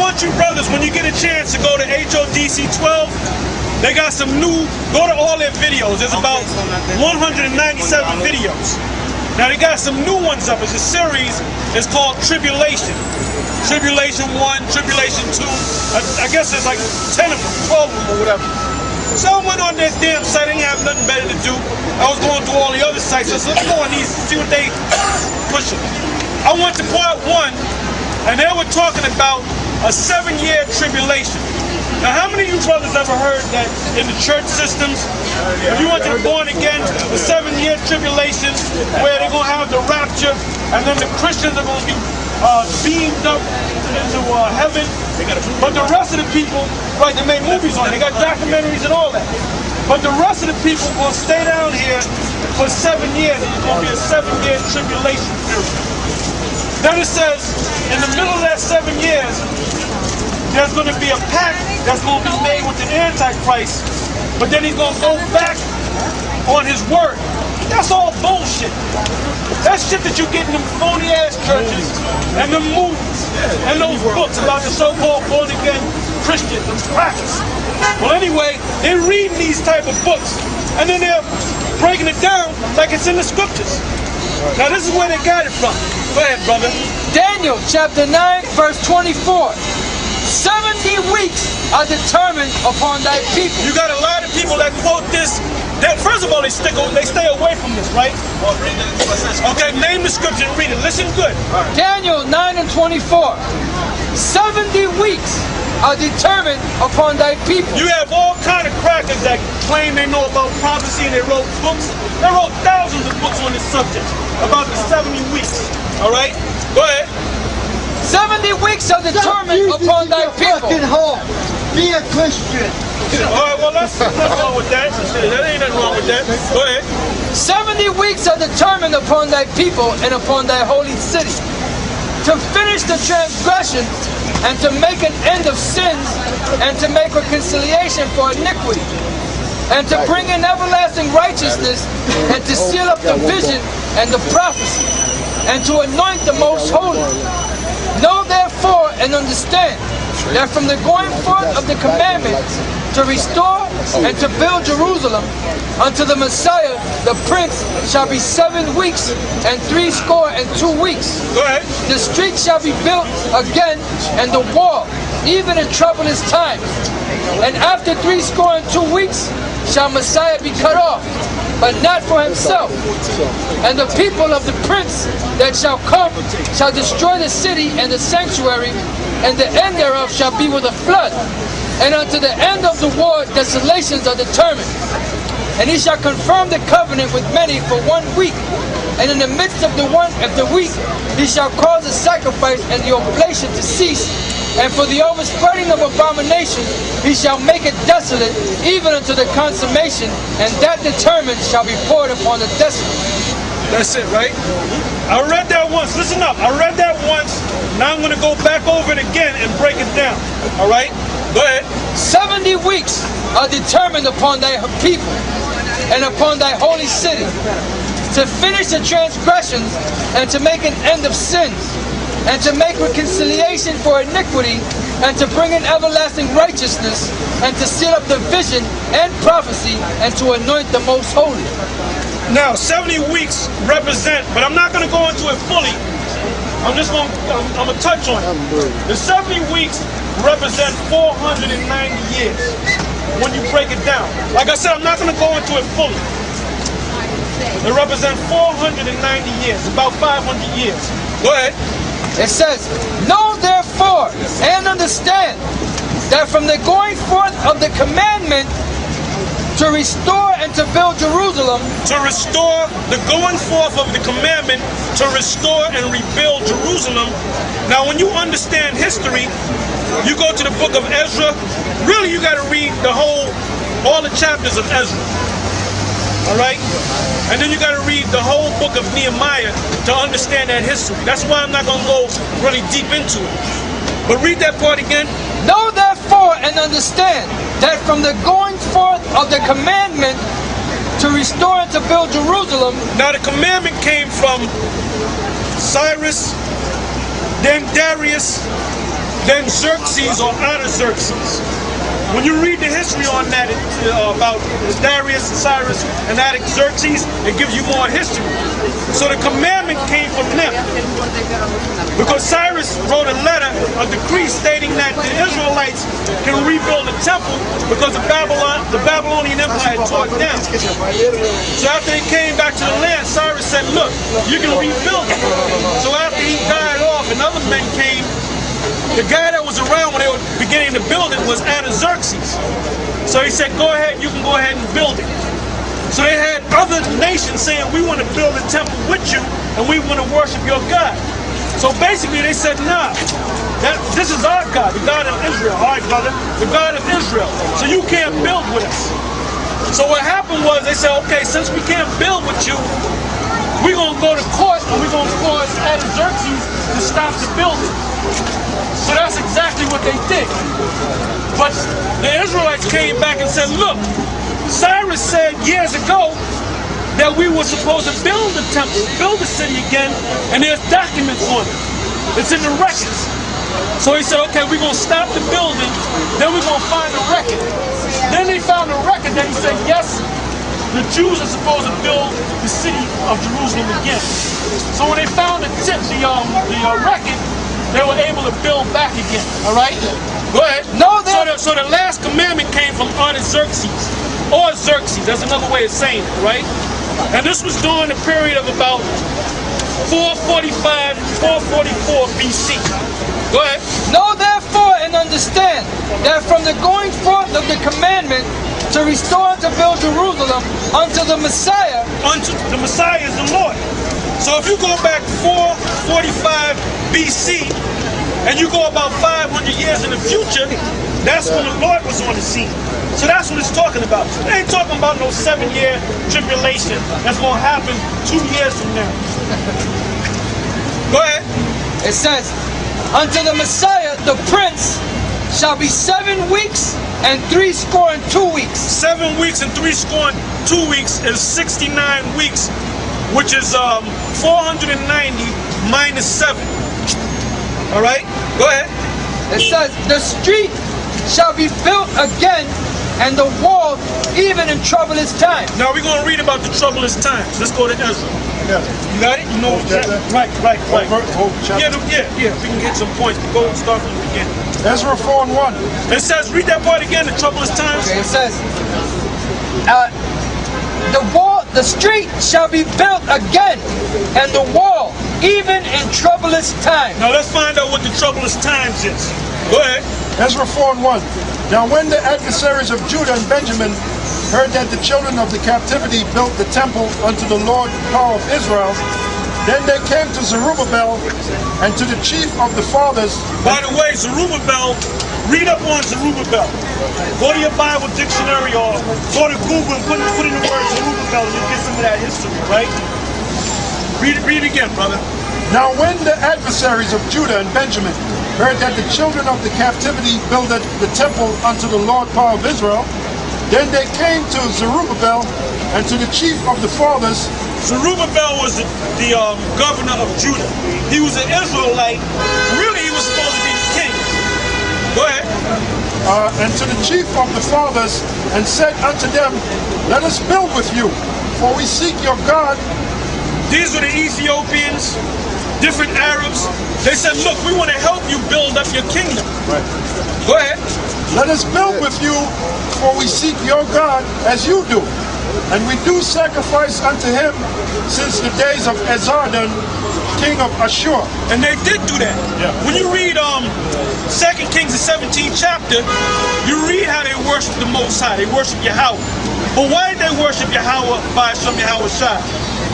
want you brothers, when you get a chance, to go to HODC 12. They got some new, go to all their videos. There's about 197 videos. Now they got some new ones up. It's a series. It's called Tribulation. Tribulation 1, Tribulation 2. I guess there's like 10 of them, 12 of them or whatever. So I went on their damn site. I didn't have nothing better to do. I was going through all the other sites. So let's go on these, see what they pushing. I went to part 1, and they were talking about a 7-year tribulation. Now, how many of you brothers ever heard that in the church systems, if you went to the born again, the 7-year tribulation, where they're going to have the rapture, and then the Christians are going to be beamed up into heaven, but the rest of the people, right, they made movies on it, they got documentaries and all that, but the rest of the people are going to stay down here for 7 years, and it's going to be a 7-year tribulation period. Then it says, in the middle of that 7 years, there's going to be a pact that's going to be made with the Antichrist, but then he's going to go back on his word. That's all bullshit. That's shit that you get in them phony-ass churches and them movies and those books about the so-called born-again Christians and crackers. Well, anyway, they're reading these type of books, and then they're breaking it down like it's in the scriptures. Now, this is where they got it from. Go ahead, brother. Daniel chapter 9, verse 24. 70 weeks are determined upon thy people. You got a lot of people that quote this. That first of all, they stay away from this, right? Okay, name the scripture and read it. Listen good. Daniel 9 and 24. 70 weeks are determined upon thy people. You have all kind of crackers that claim they know about prophecy and they wrote books. They wrote thousands of books on this subject about the 70 weeks. All right? Go ahead. 70 weeks are determined upon thy people. Be a Christian. All right, well, that's nothing wrong with that. There ain't nothing wrong with that. Go ahead. 70 weeks are determined upon thy people and upon thy holy city, to finish the transgression and to make an end of sins and to make reconciliation for iniquity, and to bring in everlasting righteousness and to seal up the vision and the prophecy and to anoint the most holy. Know therefore and understand that from the going forth of the commandment to restore and to build Jerusalem unto the Messiah, the Prince, shall be 7 weeks and 62 weeks. Go ahead. The street shall be built again, and the wall, even in troublous times. And after 62 weeks shall Messiah be cut off, but not for himself. And the people of the prince that shall come shall destroy the city and the sanctuary, and the end thereof shall be with a flood. And unto the end of the war desolations are determined. And he shall confirm the covenant with many for 1 week. And in the midst of the week he shall cause the sacrifice and the oblation to cease. And for the overspreading of abomination he shall make it desolate, even unto the consummation, and that determined shall be poured upon the desolate. That's it, right? I read that once. Listen up. I read that once. Now I'm going to go back over it again and break it down. All right? Go ahead. 70 weeks are determined upon thy people and upon thy holy city, to finish the transgressions and to make an end of sins, and to make reconciliation for iniquity, and to bring in everlasting righteousness, and to seal up the vision and prophecy, and to anoint the most holy. Now, 70 weeks represent, but I'm not going to go into it fully. I'm just going to touch on it. The 70 weeks represent 490 years when you break it down. Like I said, I'm not going to go into it fully. It represents 490 years, about 500 years. Go ahead. It says, know therefore and understand that from the going forth of the commandment to restore and to build Jerusalem, to restore the going forth of the commandment to restore and rebuild Jerusalem. Now, when you understand history, you go to the book of Ezra. Really, you got to read all the chapters of Ezra. All right? And then you got to read the whole book of Nehemiah to understand that history. That's why I'm not going to go really deep into it. But read that part again. Know therefore and understand that from the going forth of the commandment to restore and to build Jerusalem. Now the commandment came from Cyrus, then Darius, then Xerxes or Artaxerxes. When you read the history on that about Darius and Cyrus and Artaxerxes, it gives you more history. So the commandment came from them. Because Cyrus wrote a letter, a decree stating that the Israelites can rebuild the temple because the Babylonian Empire had tore it down. So after they came back to the land, Cyrus said, look, you can rebuild it. So after he died off and other men came, the guy that was around when they were beginning to build it was Artaxerxes. So he said, go ahead, you can go ahead and build it. So they had other nations saying, we want to build a temple with you and we want to worship your God. So basically they said, nah, this is our God, the God of Israel. All right, brother, the God of Israel. So you can't build with us. So what happened was they said, okay, since we can't build with you, we're going to go to court and we're going to force Artaxerxes to stop the building. So that's exactly what they did. But the Israelites came back and said, look, Cyrus said years ago that we were supposed to build the temple, build the city again, and there's documents on it. It's in the records. So he said, okay, we're going to stop the building, then we're going to find a record. Then they found a record that he said, yes, the Jews are supposed to build the city of Jerusalem again. So when they found the record, they were able to build back again. All right? Go ahead. No, so the last commandment came from Artaxerxes, or Xerxes. That's another way of saying it, right? And this was during a period of about 444 BC. Go ahead. Know therefore and understand that from the going forth of the commandment to restore and to build Jerusalem unto the Messiah. Unto the Messiah is the Lord. So if you go back 445 BC and you go about 500 years in the future, that's when the Lord was on the scene. So that's what it's talking about. It ain't talking about no 7-year tribulation that's going to happen 2 years from now. Go ahead. It says, unto the Messiah, the Prince, shall be 7 weeks and 62 weeks. 7 weeks and 62 weeks is 69 weeks, which is 490 minus 7. All right, go ahead. It says, the street shall be built again, and the wall even in troublous times. Now we're going to read about the troublous times. Let's go to Ezra. Yeah. You got it? You know what chapter? Right. Yeah. We can get some points. Go and start from the beginning. Ezra 4 and 1. It says, read that part again, the troublous times. Okay, it says, the street shall be built again, and the wall even in troublous times. Now let's find out what the troublous times is. Go ahead. Ezra 4 and 1. Now when the adversaries of Judah and Benjamin heard that the children of the captivity built the temple unto the Lord power of Israel, then they came to Zerubbabel and to the chief of the fathers. By the way, Zerubbabel, read up on Zerubbabel. Go to your Bible dictionary or go to Google and put in the word Zerubbabel and you'll get some of that history, right? Read it again, brother. Now when the adversaries of Judah and Benjamin heard that the children of the captivity builded the temple unto the Lord power of Israel, then they came to Zerubbabel and to the chief of the fathers. Zerubbabel was the governor of Judah. He was an Israelite. Really, he was supposed to be the king. Go ahead. And to the chief of the fathers, and said unto them, let us build with you, for we seek your God. These were the Ethiopians, different Arabs. They said, look, we want to help you build up your kingdom. Right. Go ahead. Let us build with you, for we seek your God as you do. And we do sacrifice unto him since the days of Esarhaddon, king of Ashur. And they did do that. Yeah. When you read 2 Kings, the 17th chapter, you read how they worship the Most High. They worship Yahweh. But why did they worship Yahweh by Shem Yahweh Shai?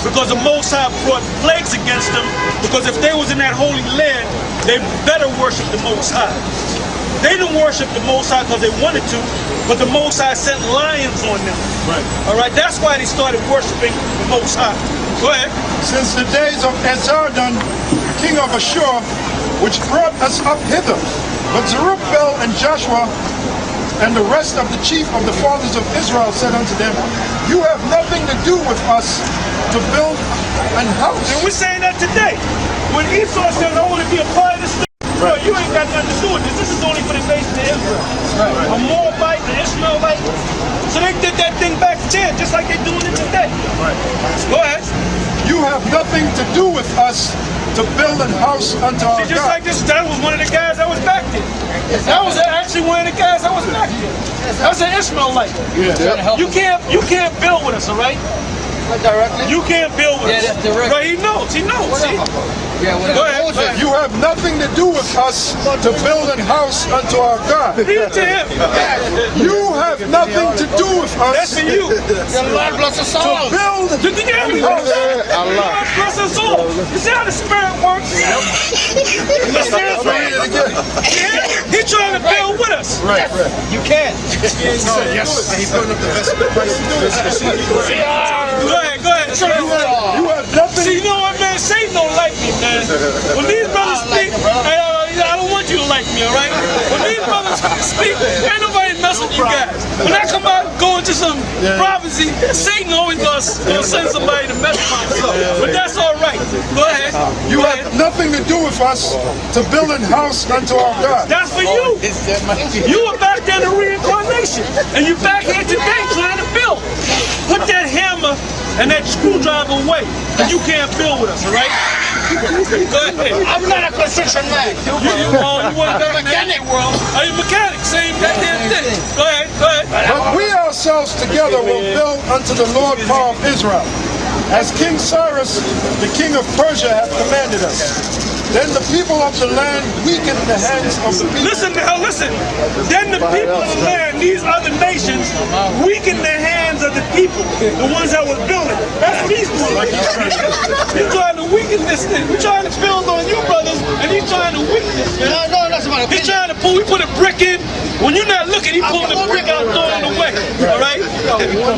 Because the Most High brought plagues against them. Because if they was in that holy land, they better worship the Most High. They didn't worship the Most High because they wanted to, but the Most High sent lions on them. Right. All right, that's why they started worshiping the Most High. Go ahead. Since the days of Esarhaddon, king of Ashur, which brought us up hither. But Zerubbabel and Joshua and the rest of the chief of the fathers of Israel said unto them, you have nothing to do with us to build an house. And we're saying that today. when Esau says, I want to be a part of this thing, right. You ain't got nothing to do with this. This is only for the nation of Israel. Right. A Moabite, an Ishmaelite. So they did that thing back then, just like they're doing it today. Right. Go ahead. You have nothing to do with us to build a house unto our See, just God. like this, that was one of the guys that was back there. That was actually one of the guys that was back there. That was an Ishmaelite. Yeah. You can't build with us, all right? Directly? You can't build with us. That's direct. Right, he knows. See? Yeah, Go ahead. You have nothing to do with us to build a house unto our God. Read it to him. You have nothing to do with That's us for you. God bless us to all. build Did you hear me? God bless us all. You see how the Spirit works? Read it again. Yeah, he's trying to build with us. Right. you can. Yes. He's putting up the best Go ahead. You have nothing. See, you know what, man? Satan don't like me, man. When these brothers speak, I don't want you to like me, all right? When these brothers speak, ain't nobody messing with you guys. When I come out and go into some prophecy, Satan always gonna send somebody to mess with myself. But that's all right. Go ahead. You have nothing to do with us to build a house unto our God. That's for you. You were back there in the reincarnation, and you back here today trying to build. Put that hammer and that screwdriver away, and you can't build with us, all right? Go ahead. I'm not a construction man. You want to Mechanic world. Are you mechanic? Same goddamn thing. Go ahead. But we ourselves together will build unto the Lord God of Israel, as King Cyrus, the king of Persia, hath commanded us. Then the people of the land weakened the hands of the people. Listen. Then the people of the land, these other nations, weakened the hands of the people, the ones that were building. That's what he's doing. He's trying to weaken this thing. We're trying to build on you, brothers, and he's trying to weaken this. No, that's about He's trying to pull. We put a brick in. When you're not looking, he pulling the brick out, throwing it away. All right.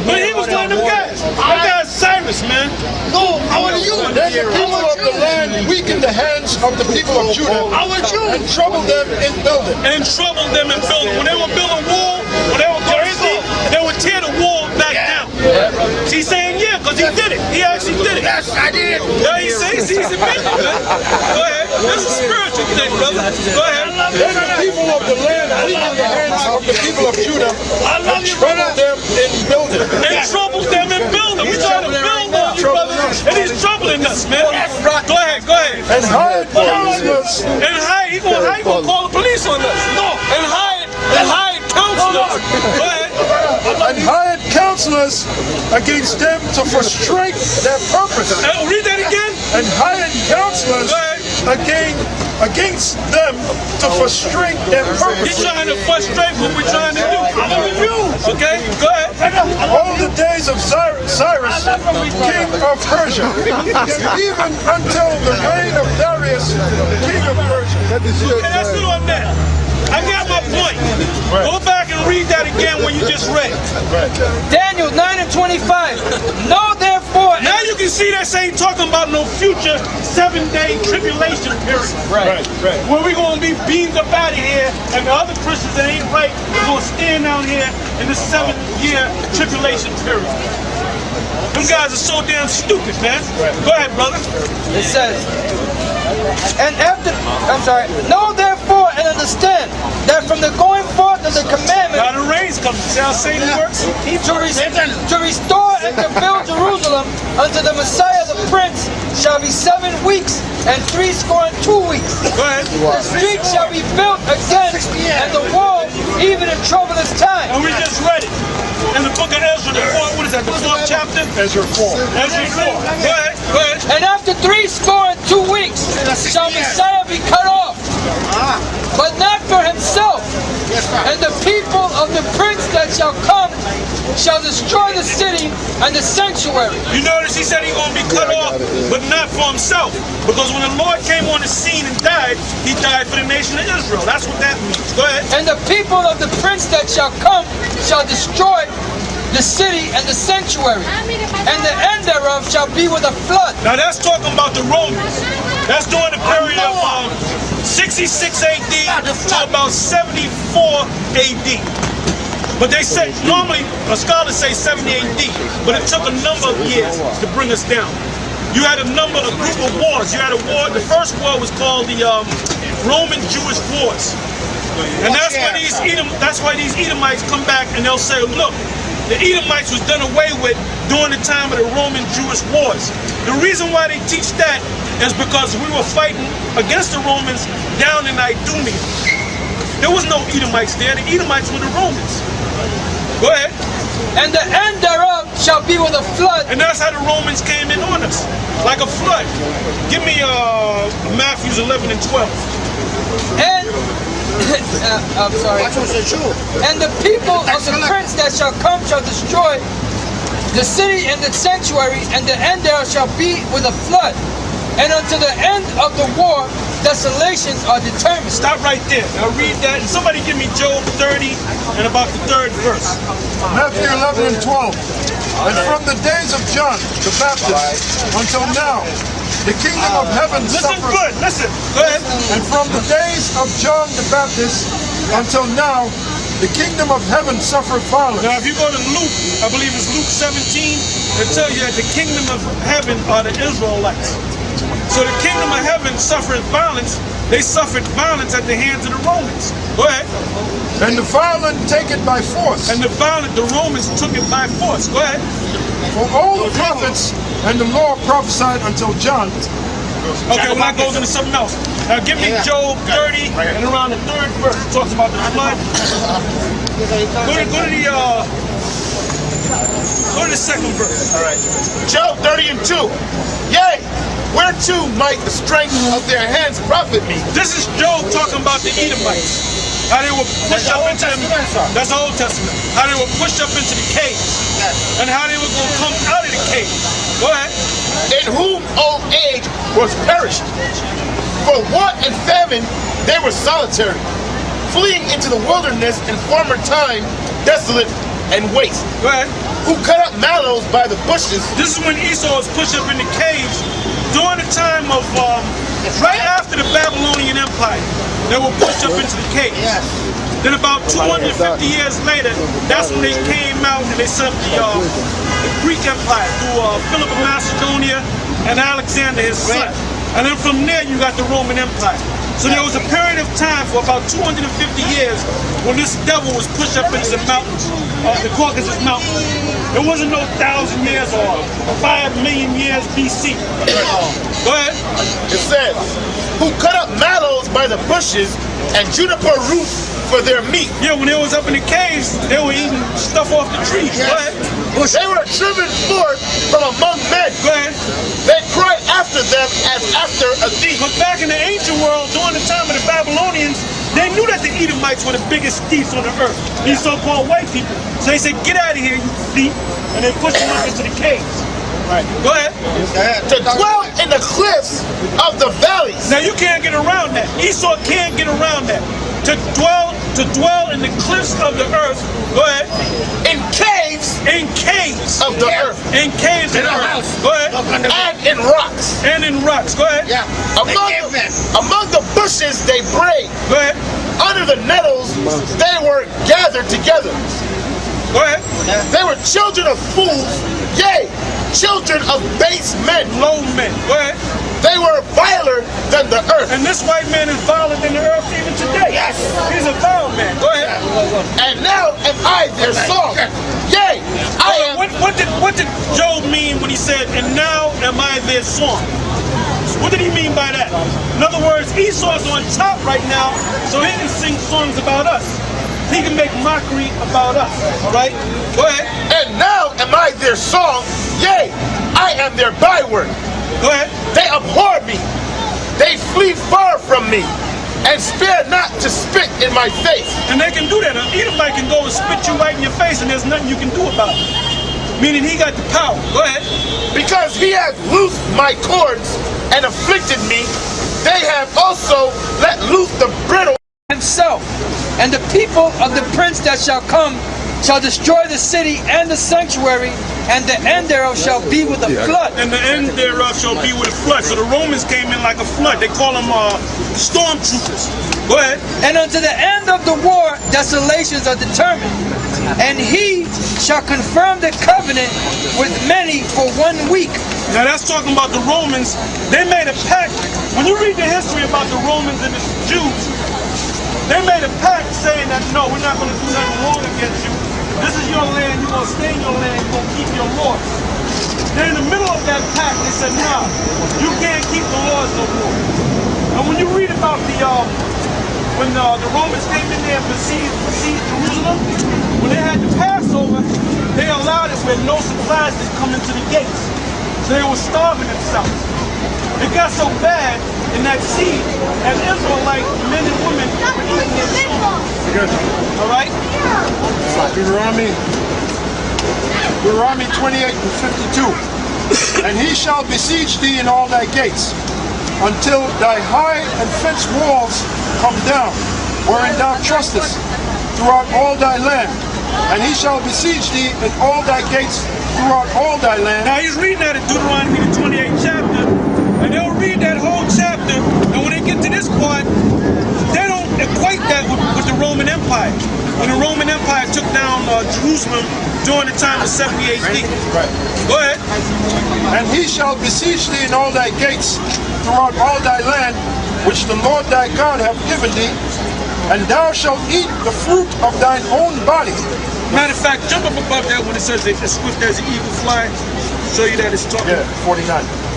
But he was one of them guys. That guy's Cyrus, man. No, I want you. Then the people of the land weakened the hands of the people of Judah and troubled them in building. And troubled them in building. When they were building a wall, when they were crazy, they would tear the wall back down. He's saying yeah, because he did it. He actually did it. Yes, I did. Yeah, he says he's admitting it, man. Go ahead. This is a spiritual thing, brother. Go ahead. Then the people of the land weakened the hands of the people of Judah and troubled them in building. And troubled them in building. We trying to build on you, brother. And he's troubling us, man. Go ahead. And hired counselors. He gonna call the police on us. No. And hired counselors. Go ahead. And hired counselors against them to frustrate their purpose. Read that again. And hired counselors against them to frustrate their purpose. He's trying to frustrate what we're trying to do. Okay, go ahead. All the days of Cyrus, king of Persia, even until the reign of Darius, king of Persia. Okay, that's it on that. I got my point. Go back and read that again when you just read it. Daniel 9:25. Know therefore. Now you can see that ain't talking about no future 7-day tribulation period. Right. Where we're going to be beamed up out of here, and the other Christians that ain't right, we're going to stand down here in the 7-year tribulation period. Them guys are so damn stupid, man. Go ahead, brother. It says, know therefore and understand that from the going forth of the commandment Now the rain's coming. See how Satan works? to restore and to build Jerusalem unto the Messiah the Prince shall be 7 weeks and 62 weeks. Go ahead. The street shall be built again, and the wall even in troublous time. And we just read it in the book of Ezra, the 4th chapter? Ezra 4. Ezra 4. Go ahead. And after 62 weeks shall Messiah be cut off, but not for himself. And the people of the prince that shall come shall destroy the city and the sanctuary. You notice he said he's going to be cut off, but not for himself. Because when the Lord came on the scene and died, he died for the nation of Israel. That's what that means. Go ahead. And the people of the prince that shall come shall destroy the city and the sanctuary, and the end thereof shall be with a flood. Now that's talking about the Romans. That's during the period of 66 AD to about 74 AD. But they say, normally, scholars say 70 AD, but it took a number of years to bring us down. you had a group of wars. You had a war. The first war was called the Roman-Jewish Wars, and that's why these Edomites come back and they'll say, look, the Edomites was done away with during the time of the Roman-Jewish Wars. The reason why they teach that is because we were fighting against the Romans down in Idumea. There was no Edomites there. The Edomites were the Romans. Go ahead. And the end thereof shall be with a flood. And that's how the Romans came in on us, like a flood. Give me Matthew 11 and 12. And I'm sorry. And the people of the prince that shall come shall destroy the city and the sanctuary, and the end thereof shall be with a flood. And unto the end of the war, desolations are determined. Stop right there. Now read that. And somebody give me Job 30 and about the 3rd verse. Matthew 11 and 12. And from the days of John the Baptist until now, the kingdom of heaven Listen suffered. good. Listen. Go ahead. And from the days of John the Baptist until now, the kingdom of heaven suffered violence. Now if you go to Luke, I believe it's Luke 17, it tells you that the kingdom of heaven are the Israelites. So the kingdom of heaven suffered violence. They suffered violence at the hands of the Romans. Go ahead. And the violent take it by force. And the Romans took it by force. Go ahead. For all the prophets and the law prophesied until John. Okay, well that goes into something else. Now give me Job 30 and around the 3rd verse. It talks about the flood. Go to the 2nd verse. All right. Job 30 and 2. Yea, whereto might the strength of their hands profit me? This is Job talking about the Edomites. How they were pushed up into that's the Old Testament. How they were pushed up into the caves. And how they were going to come out of the caves. Go ahead. In whom old age was perished. For want and famine they were solitary, fleeing into the wilderness in former time, desolate and waste. Go ahead. Who cut up mallows by the bushes. This is when Esau was pushed up in the caves during the time of, right after the Babylonian Empire. They were pushed up into the caves. Then about 250 years later, that's when they came out and they set up the Greek Empire through Philip of Macedonia and Alexander his son. And then from there you got the Roman Empire. So there was a period of time for about 250 years when this devil was pushed up into the mountains, the Caucasus Mountains. It wasn't no 1,000 years or 5 million years BC. Go ahead. It says, who cut up mallows by the bushes and juniper roots for their meat. Yeah, when they was up in the caves, they were eating stuff off the trees. Go ahead. They were driven forth from among men. Go ahead. They cried after them as after a thief. But back in the ancient world, during the time of the Babylonians, they knew that the Edomites were the biggest thieves on the earth. These so-called white people. So they said, get out of here, you thief. And they pushed them up into the caves. Right. Go ahead. To dwell in the cliffs of the valleys. Now you can't get around that. Esau can't get around that. To dwell in the cliffs of the earth. Go ahead. In caves. In caves of the earth. In caves of the earth. Go ahead. And in rocks. And in rocks. Go ahead. Yeah. Among the bushes they brayed. Go ahead. Under the nettles they were gathered together. Go ahead. They were children of fools, yea, children of base men. Low men. Go ahead. They were viler than the earth. And this white man is viler than the earth even today. Yes. He's a vile man. Go ahead. And now am I their song. Yea, I am. What did Job mean when he said, and now am I their song? What did he mean by that? In other words, Esau's on top right now, so he can sing songs about us. He can make mockery about us. All right? Go ahead. And now am I their song. Yea, I am their byword. Go ahead. They abhor me. They flee far from me and spare not to spit in my face. And they can do that. An Edomite can go and spit you right in your face and there's nothing you can do about it. Meaning he got the power. Go ahead. Because he hath loosed my cords and afflicted me, they have also let loose the bridle himself. And the people of the prince that shall come shall destroy the city and the sanctuary, and the end thereof shall be with a flood. And the end thereof shall be with a flood. So the Romans came in like a flood. They call them stormtroopers. Go ahead. And unto the end of the war, desolations are determined. And he shall confirm the covenant with many for 1 week. Now that's talking about the Romans. They made a pact. When you read the history about the Romans and the Jews, they made a pact saying that, no, we're not going to do nothing wrong against you. This is your land. You're going to stay in your land. You're going to keep your laws. Then in the middle of that pact, they said, nah, you can't keep the laws no more. And when you read about when the Romans came in there and besieged Jerusalem, when they had the Passover, they allowed it where no supplies could come into the gates. So they were starving themselves. It got so bad in that siege that Israelite men and women were eating their children. All right? Deuteronomy 28 and 52. And he shall besiege thee in all thy gates, until thy high and fenced walls come down, wherein thou trustest, throughout all thy land. And he shall besiege thee in all thy gates throughout all thy land. Now he's reading that in Deuteronomy the 28th chapter, and they'll read that whole chapter, and when they get to this part, they don't equate that with the Roman Empire. When the Roman Empire took down Jerusalem during the time of 70 AD. Right. Go ahead. And he shall besiege thee in all thy gates throughout all thy land, which the Lord thy God hath given thee, and thou shalt eat the fruit of thine own body. Matter of fact, jump up above that when it says that as swift as an eagle fly. Show you that it's talking. Yeah, 49.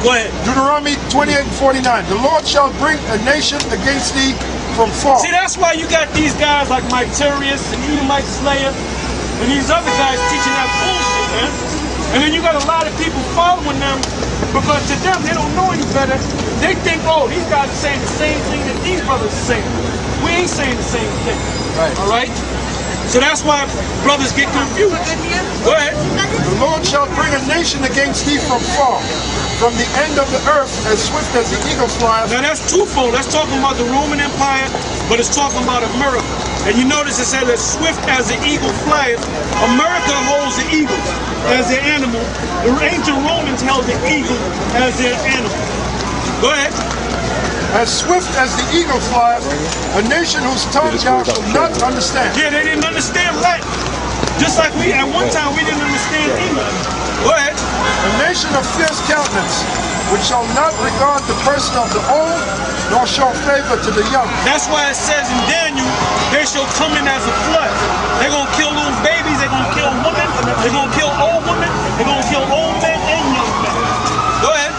Go ahead. Deuteronomy 28 and 49. The Lord shall bring a nation against thee from far. See, that's why you got these guys like Mike Terrius and Edomite Slayer and these other guys teaching that bullshit, man. And then you got a lot of people following them because to them, they don't know any better. They think, oh, these guys are saying the same thing that these brothers are saying. We ain't saying the same thing. Right. All right? So that's why brothers get confused. Go ahead. The Lord shall bring a nation against thee from far, from the end of the earth, as swift as the eagle flies. Now that's twofold. That's talking about the Roman Empire, but it's talking about America. And you notice it says as swift as the eagle flieth. America holds the eagle as their animal. The ancient Romans held the eagle as their animal. Go ahead. As swift as the eagle flies, a nation whose tongue thou shalt not understand. Yeah, they didn't understand Latin. Just like we, at one time, we didn't understand English. Go ahead. A nation of fierce countenance, which shall not regard the person of the old, nor show favor to the young. That's why it says in Daniel, they shall come in as a flood. They're going to kill little babies, they're going to kill women, they're going to kill old women, they're going to kill old men and young men. Go ahead.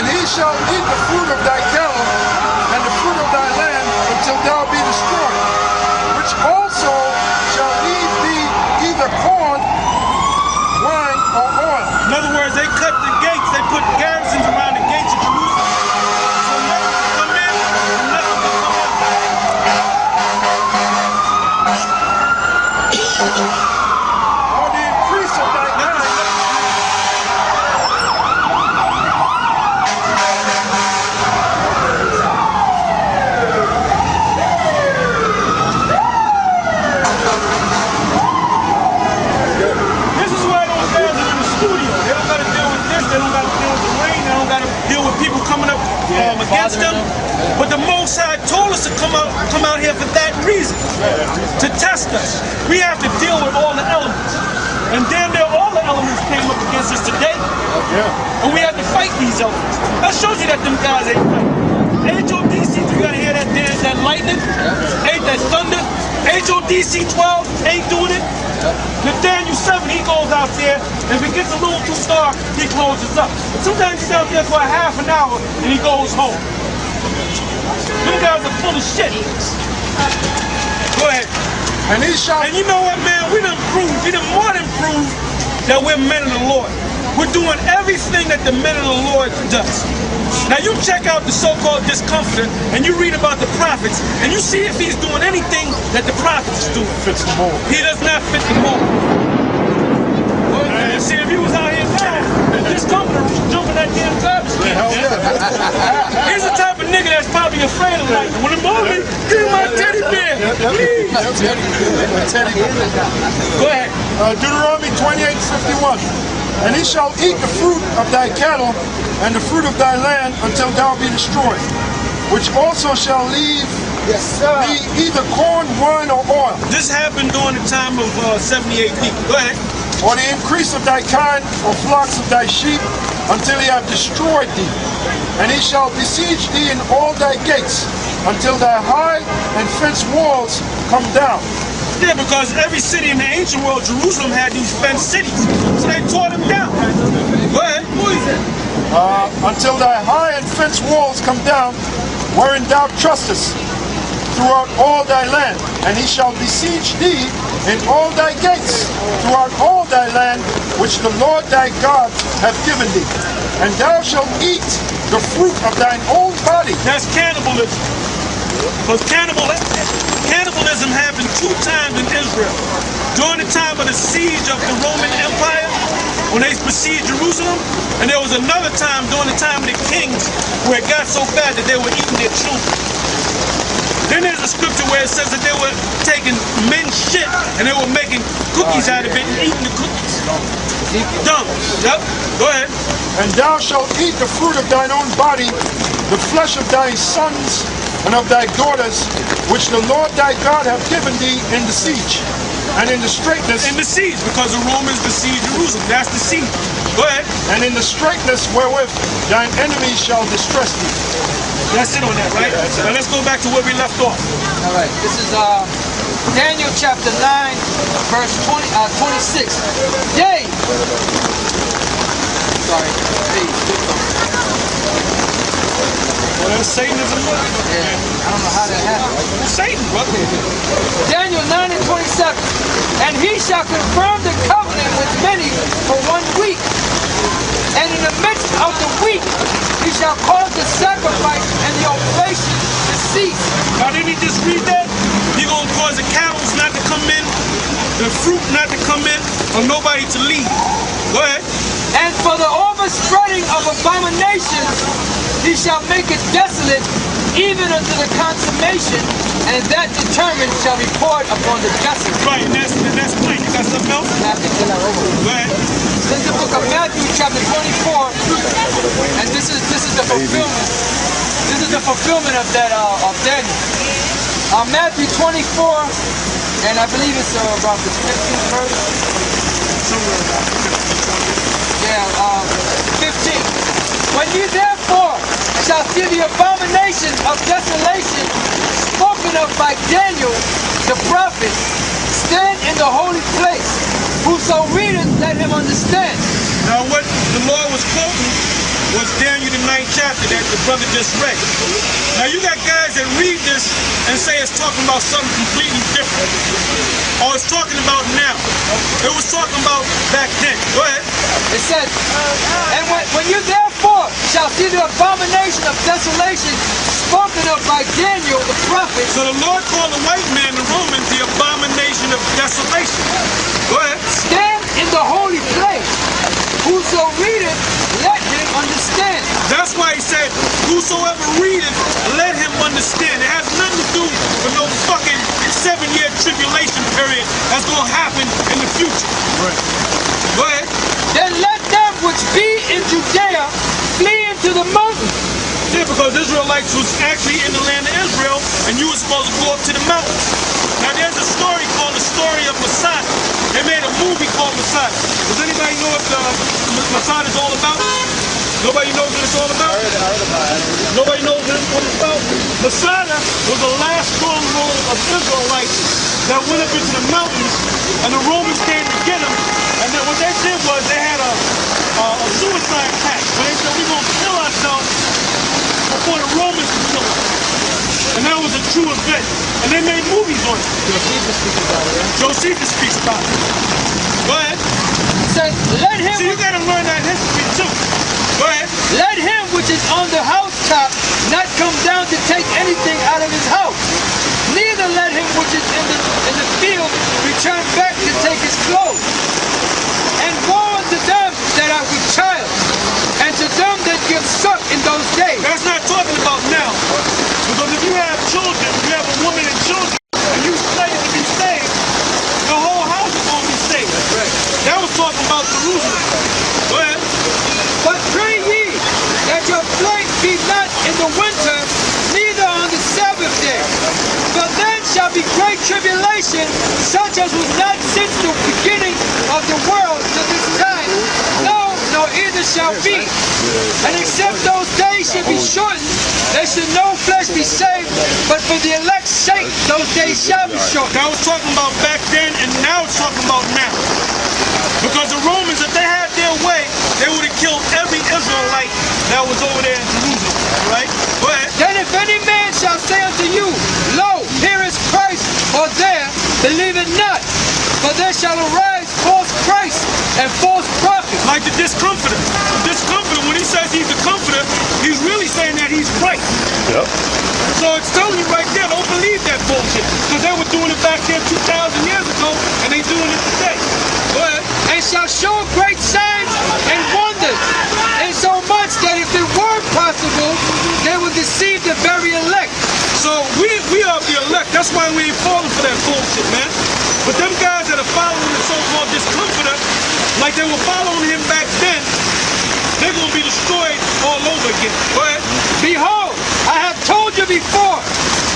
And he shall eat the fruit of thy cattle, and the fruit of thy land, until thou be destroyed, which also shall eat thee either corn, wine, or oil. In other words, they cut the gates, they put garrisons around the gates of Jerusalem. So nothing can come in, and nothing can come out. Or the increase of thy land. This is why those guys are in the studio. They don't got to deal with this, they don't got to deal with the rain, they don't got to deal with people coming up against them. But the Most High told us to come out here for that reason, to test us. We have to deal with all the elements. And damn near all the elements came up against us today. And we have to fight these elements. That shows you that them guys ain't fighting. HODC, you gotta hear that lightning, ain't that thunder. HODC 12 ain't doing it. Nathaniel 7, he goes out there, and if it gets a little too dark, he closes up. Sometimes he's out there for a half an hour, and he goes home. Them guys are full of shit. Go ahead. And he shall. And you know what, man? We done more than proved that we're men of the Lord. We're doing everything that the men of the Lord does. Now you check out the so-called discomforter, and you read about the prophets, and you see if he's doing anything that the prophets is doing. Fits the mold. He does not fit the mold. And see, if he was out here now, the discomforter was jumping that damn garbage can. Hell yeah. He's the type of nigga that's probably afraid of lightning. When the moment, give me my teddy bear. Go ahead. Deuteronomy 28:51. And he shall eat the fruit of thy cattle and the fruit of thy land until thou be destroyed, which also shall leave thee either corn, wine, or oil. This happened during the time of 78 people. Go ahead. Or the increase of thy kind, or flocks of thy sheep, until he have destroyed thee. And he shall besiege thee in all thy gates, until thy high and fenced walls come down. Yeah, because every city in the ancient world, Jerusalem, had these fenced cities. So they tore them down. Go ahead. Until thy high and fenced walls come down, wherein thou trustest, throughout all thy land. And he shall besiege thee in all thy gates, throughout all thy land, which the Lord thy God hath given thee. And thou shalt eat the fruit of thine own body. That's cannibalism. Because cannibalism happened 2 times in Israel. During the time of the siege of the Roman Empire, when they besieged Jerusalem, and there was another time during the time of the kings where it got so bad that they were eating their children. Then there's a scripture where it says that they were taking men's shit and they were making cookies out of it and eating the cookies. Dumb. Yep. Go ahead. And thou shalt eat the fruit of thine own body, the flesh of thy sons and of thy daughters, which the Lord thy God hath given thee in the siege, and in the straitness. In the siege, because the Romans besieged Jerusalem. That's the siege. Go ahead. And in the straitness wherewith thine enemies shall distress thee. That's it on that, right? Now let's go back to where we left off. All right, this is Daniel chapter 9, verse 26. Yea! Sorry. Well, that's Satanism. Yeah, I don't know how that happened. Satan, brother. Daniel 9 and 27. And he shall confirm the covenant with many for 1 week. And in the midst of the week, he shall cause the sacrifice and the oblation to cease. Now, didn't he just read that? He's going to cause the cattle not to come in, the fruit not to come in, or nobody to leave. Go ahead. And for the overspreading of abominations, he shall make it desolate, even unto the consummation, and that determined shall be poured upon the desolate. Right, and that's plain. You got something else? Go ahead. This is the book of Matthew, chapter 24, and this is the fulfillment. This is the fulfillment of that of Daniel. Matthew 24, and I believe it's about the 15th verse. Yeah, 15. When you therefore shall see the abomination of desolation spoken of by Daniel the prophet, stand in the holy place. Whoso readeth, let him understand. Now what the Lord was quoting was Daniel the 9th chapter that the brother just read. Now you got guys that read this and say it's talking about something completely different. Or it's talking about now. It was talking about back then. Go ahead. It says, and when you therefore shall see the abomination of desolation spoken of by Daniel the prophet. So the Lord called the white man, the Romans, the abomination of desolation. Go ahead. Stand in the holy place. Whoso readeth, let him understand. That's why he said, whosoever readeth, let him understand. It has nothing to do with no fucking 7-year tribulation period that's going to happen in the future. Right. Go ahead. Then let them which be in Judea flee into the mountains. Yeah, because Israelites was actually in the land of Israel, and you were supposed to go up to the mountains. Now there's a story called the story of Masada. They made a movie called Masada. Does anybody know what Masada is all about? Nobody knows what it's all about? I heard about it. Nobody knows what it's about? Masada was the last stronghold of Israelites that went up into the mountains, and the Romans came to get them. And then what they did was they had a suicide pact. Where they said, we're going to kill ourselves before the Romans could kill us. And that was a true event. And they made movies on it. Josephus speaks about it. Go ahead. Says, let him. See, you got to learn that history too. Go ahead. Let him which is on the housetop not come down to take anything out of his house. Neither let him which is in the field return back to take his clothes. And woe unto them that are with child, and to them that give suck in those days. That's not talking about now. Because if you have children, you have a woman and children, and salvation such as was not since the beginning of the world to this time, no, nor either shall be. And except those days should be shortened, there should no flesh be saved, but for the elect's sake, those days shall be shortened. Now it's talking about back then, and now it's talking about now. Because the Romans, if they had their way, they would have killed every Israelite that was over there in Jerusalem. Right? Go ahead. Then if any man shall say unto you, Lo, here is Christ, or there, believe it not. For there shall arise false Christ and false prophets. Like the discomforter. The discomforter, when he says he's the comforter, he's really saying that he's Christ. Yep. So it's telling you right there, don't believe that bullshit. Because they were doing it back there 2,000 years ago, and they doing it today. Go ahead. And shall show great signs and wonders, insomuch that if it were possible, they would deceive the very elect. So we are the elect. That's why we ain't falling for that bullshit, man. But them guys that are following the so-called discomforter, like they were following him back then, they're going to be destroyed all over again. Go ahead. Behold, I have told you before.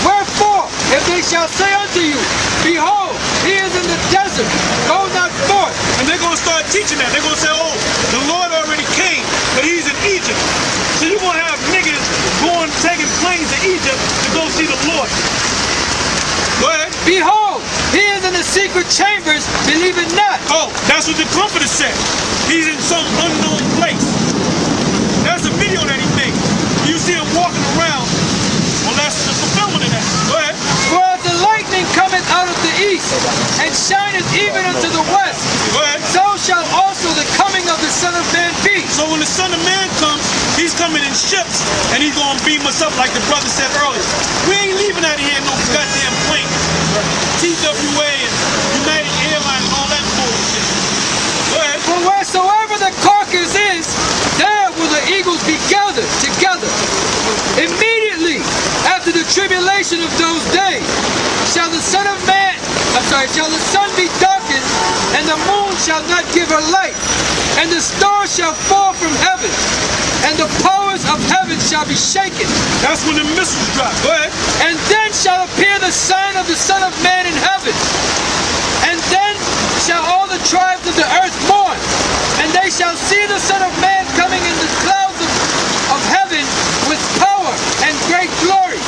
Wherefore, if they shall say unto you, Behold, he is in the desert, go not forth. And they're going to start teaching that. They're going to say, oh, the Lord already came, but he's in Egypt. So you're going to have niggas going, taking planes to Egypt to go see the Lord. Go ahead. Behold, he is in the secret chambers, believe it not. Oh, that's what the comforter said. He's in some unknown place. That's a video that he made. You see him walking around. Well, that's the fulfillment of that. Go ahead. For as the lightning cometh out of the east, and shineth even unto the west, Go ahead. so shall also the coming of the Son of Man be. So when the Son of Man comes, he's coming in ships, and he's going to beam us up like the brother said earlier. We ain't leaving out of here in no goddamn plane. TWA and United Airlines and all that bullshit. Go ahead. For wheresoever the carcass is, there will the eagles be gathered together. Immediately after the tribulation of those days, shall the Son be darkened, and the moon shall not give her light, and the stars shall fall from heaven, and the powers of heaven shall be shaken. That's when the missiles drop. Go ahead. And then shall appear the sign of the Son of Man in heaven. And then shall all the tribes of the earth mourn, and they shall see the Son of Man coming in the clouds of heaven with power and great glory.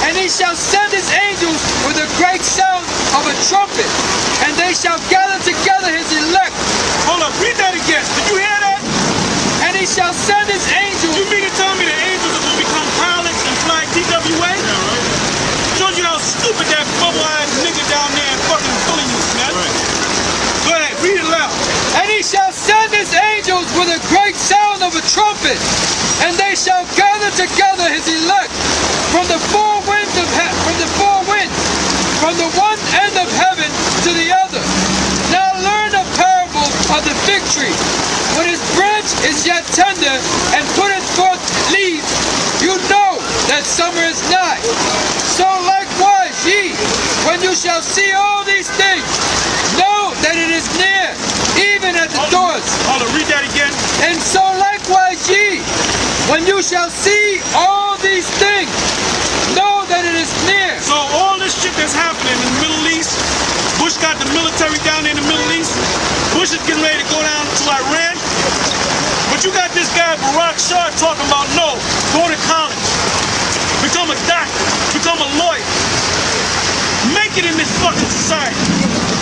And he shall send his angels with a great sound of a trumpet, and they shall gather together his elect. Hold up, read that again. Did you hear that? And he shall send his angels. You mean to tell me the angels are going to become pilots and fly TWA? Yeah, right. Shows you how stupid that bubble-eyed nigga down there and fucking fooling you, man. Right. Go ahead, read it loud. And he shall send his angels with a great sound of a trumpet, and they shall gather together his elect from the four winds of from the one end of heaven to the other. Now learn a parable of the fig tree. When his branch is yet tender and putteth forth leaves, you know that summer is nigh. So likewise ye, when you shall see all these things, know that it is near, even at the doors. Hold on, read that again. And so likewise ye, when you shall see all these things, know that it is near. So all this shit that's happening in the Middle East, Bush got the military down there in the Middle East. Bush is getting ready to go down to Iran. But you got this guy, Barack Shah, talking about, no, go to college. Become a doctor. Become a lawyer. Make it in this fucking society.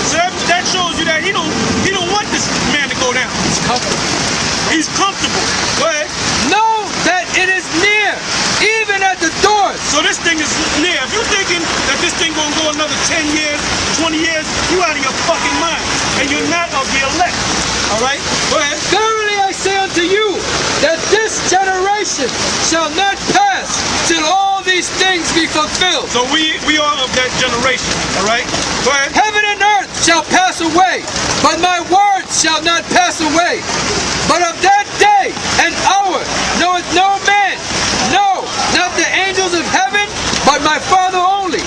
So that shows you that he don't want this man to go down. He's comfortable. He's comfortable. Go ahead. Know that it is near, even at the doors. So this thing is near. If you're thinking that this thing gonna go another 10 years, 20 years, you out of your fucking mind. And you're not of the elect. Alright? Go ahead. Verily I say unto you, that this generation shall not pass till all these things be fulfilled. So we are of that generation. Alright? Go ahead. Heaven and earth shall pass away, but my words shall not pass away. But of that day and hour knoweth no man, no, not the angels of heaven, but my Father only.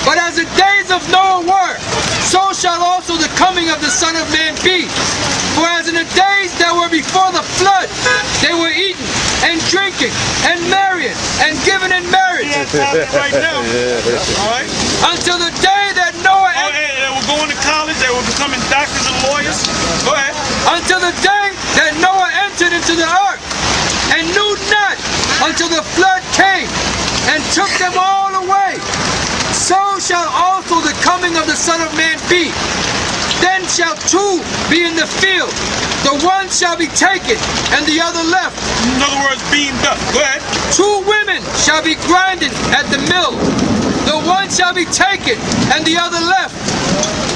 But as the days of Noah were, so shall also the coming of the Son of Man be. For as in the days that were before the flood, they were eating and drinking and marrying and giving in marriage. Right now. All right. Until the day that Noah niggas. Go ahead. Until the day that Noah entered into the ark, and knew not until the flood came, and took them all away. So shall also the coming of the Son of Man be. Then shall two be in the field, the one shall be taken, and the other left. In other words, beamed up. Go ahead. Two women shall be grinding at the mill, the one shall be taken, and the other left.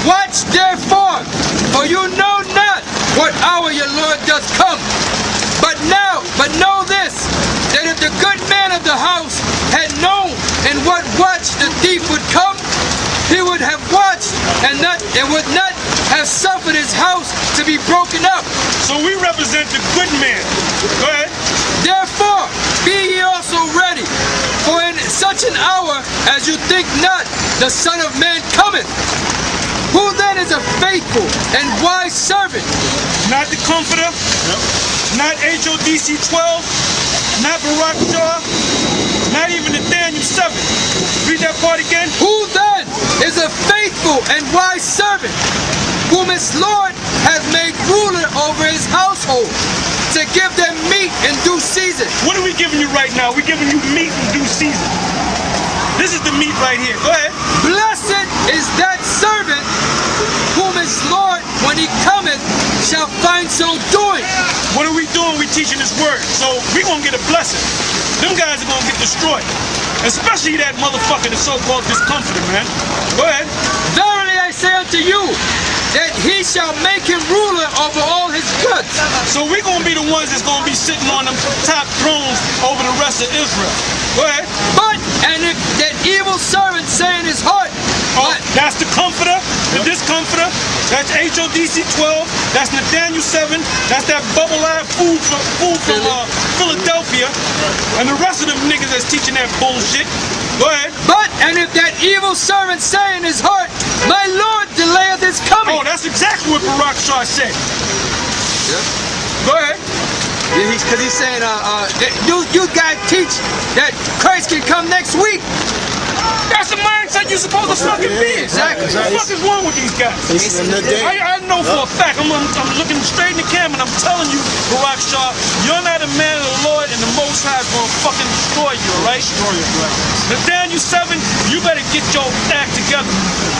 Watch therefore, for you know not what hour your Lord doth come. But know this, that if the good man of the house had known in what watch the thief would come, he would have watched and would not have suffered his house to be broken up. So we represent the good man. Go ahead. Therefore, be ye also ready, for in such an hour as you think not, the Son of Man cometh. Who then is a faithful and wise servant? Not the Comforter, not HODC 12, not Barack Shaw, not even the Daneil 7. Read that part again. Who then is a faithful and wise servant, whom his Lord hath made ruler over his household, to give them meat in due season? What are we giving you right now? We're giving you meat in due season. This is the meat right here. Go ahead. Blessed is that servant whom his Lord, when he cometh, shall find so doing. What are we doing? We're teaching his word. So we're going to get a blessing. Them guys are going to get destroyed. Especially that motherfucker, the so-called discomforter, man. Go ahead. Verily I say unto you, that he shall make him ruler over all his goods. So we're going to be the ones that's going to be sitting on them top thrones over the rest of Israel. Go ahead. But, and if that evil servant say in his heart, that's the Comforter, the Discomforter, that's HODC 12, that's Daneil 7, that's that bubble-eyed fool from Philadelphia, and the rest of them niggas that's teaching that bullshit. Go ahead. But, and if that evil servant say in his heart, my Lord delayeth his coming. Oh, that's exactly what Barack Shaw said. Go ahead. Yeah, because he's saying, you guys teach that Christ can come next week. That's the mindset you're supposed to fucking be. Exactly. What the fuck is wrong with these guys? I know for a fact, I'm looking straight in the camera and I'm telling you, Barack Shaw, you're not a man of the Lord and the Most High is going to fucking destroy you, alright? Destroy you, right? The Daneil 7, you better get your act together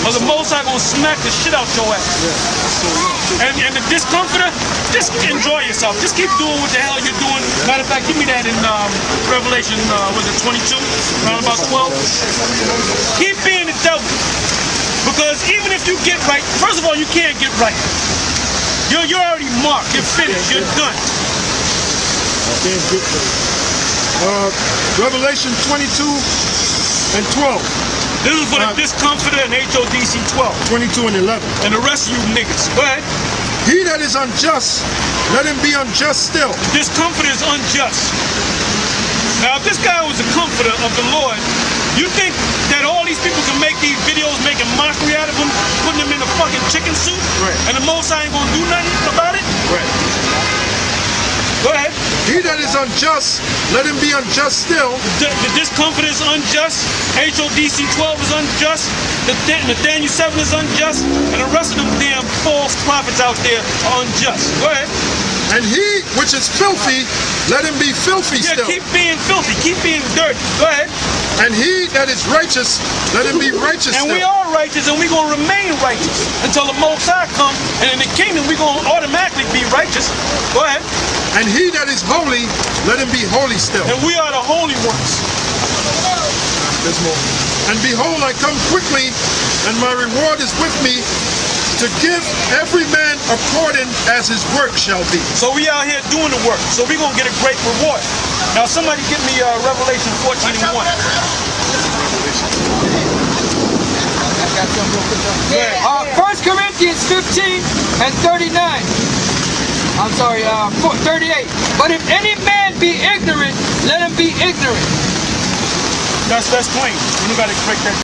or the Most High going to smack the shit out your ass. Yeah. And the Discomforter, just enjoy yourself. Just keep doing what the hell you're doing. Matter of fact, give me that in Revelation, was it 22? Around about 12? Keep being the devil. Because even if you get right, first of all, you can't get right. You're already marked. You're finished. You're done. Revelation 22 and 12. This is for the Discomforter and HODC 12. 22 and 11. And the rest of you niggas. Go ahead. He that is unjust, let him be unjust still. This Comforter is unjust. Now, if this guy was a comforter of the Lord, you think that all these people can make these videos making mockery out of him, putting him in a fucking chicken suit, right, and the Most High ain't gonna do nothing about it? Right. Go ahead. He that is unjust, let him be unjust still. The Discomforter is unjust. HODC 12 is unjust. The Daneil 7 is unjust. And the rest of them damn false prophets out there are unjust. Go ahead. And he which is filthy, let him be filthy still. Yeah, keep being filthy. Keep being dirty. Go ahead. And he that is righteous, let him be righteous and still. We are righteous, and we're going to remain righteous until the Most High comes. And in the kingdom, we're going to automatically be righteous. Go ahead. And he that is holy, let him be holy still. And we are the holy ones. There's more. And behold, I come quickly, and my reward is with me, to give every man according as his work shall be. So we out here doing the work. So we're going to get a great reward. Now somebody give me Revelation 14 and 1. Yeah. 1 Corinthians 15 and 39. I'm sorry, 38. But if any man be ignorant, let him be ignorant. That's plain. You got to break that.